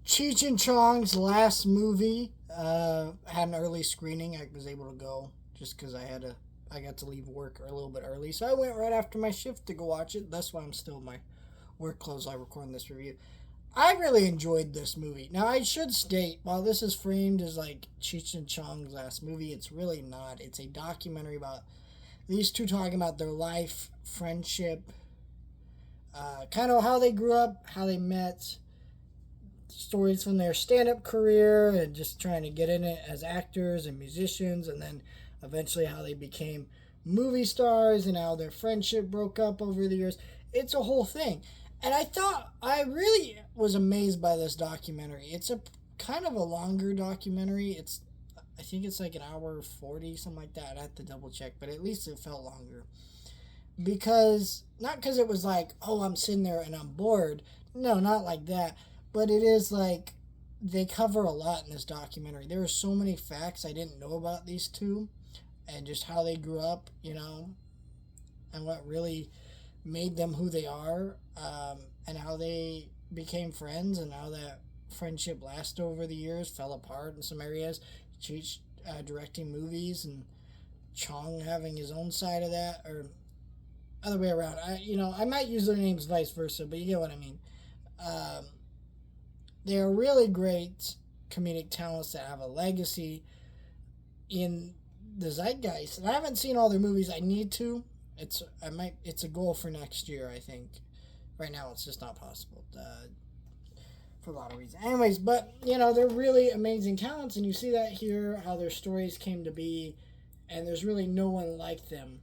Cheech and Chong's last movie had an early screening. I was able to go just because I got to leave work a little bit early, so I went right after my shift to go watch it. That's why I'm still in my work clothes while recording this review. I really enjoyed this movie. Now, I should state, while this is framed as like Cheech and Chong's last movie, it's really not. It's a documentary about these two talking about their life, friendship, kind of how they grew up, how they met, stories from their stand-up career, and just trying to get in it as actors and musicians, and then eventually how they became movie stars and how their friendship broke up over the years. It's a whole thing. And I really was amazed by this documentary. It's a kind of a longer documentary. I think it's like an hour 40, something like that. I have to double check, but at least it felt longer. Not because it was like, oh, I'm sitting there and I'm bored. No, not like that. But it is like, they cover a lot in this documentary. There are so many facts I didn't know about these two, and just how they grew up, and what really made them who they are, and how they became friends, and how that friendship lasted over the years, fell apart in some areas. Cheech directing movies, and Chong having his own side of that, or other way around. I might use their names vice versa, but you get what I mean. They are really great comedic talents that have a legacy in the zeitgeist. And I haven't seen all their movies. I need to. It's a goal for next year, I think. Right now, it's just not possible for a lot of reasons. Anyways, but they're really amazing talents, and you see that here, how their stories came to be, and there's really no one like them,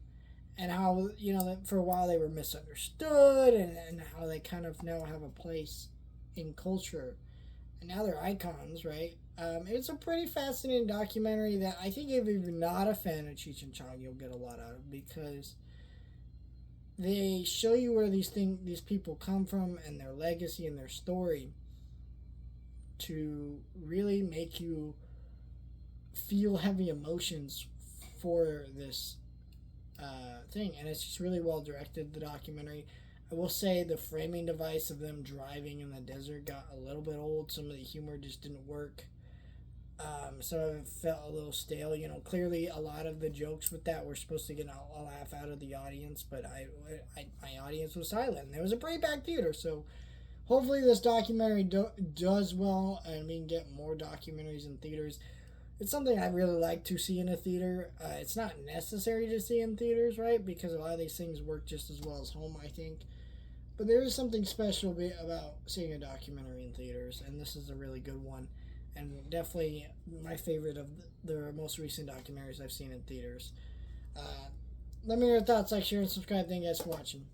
and how that for a while they were misunderstood, and how they kind of now have a place in culture, and now they're icons, right? It's a pretty fascinating documentary that I think if you're not a fan of Cheech and Chong, you'll get a lot out of, because they show you where these people come from, and their legacy and their story, to really make you feel heavy emotions for this thing. And it's just really well directed, the documentary. I will say the framing device of them driving in the desert got a little bit old. Some of the humor just didn't work. Some of it felt a little stale. Clearly a lot of the jokes with that were supposed to get a laugh out of the audience, but my audience was silent. And it was a pretty packed theater, so hopefully this documentary does well, and we can get more documentaries in theaters. It's something I really like to see in a theater. It's not necessary to see in theaters, right? Because a lot of these things work just as well as home, I think. But there is something special about seeing a documentary in theaters, and this is a really good one. And definitely my favorite of the most recent documentaries I've seen in theaters. Let me know your thoughts, like, share, and subscribe. Thank you guys for watching.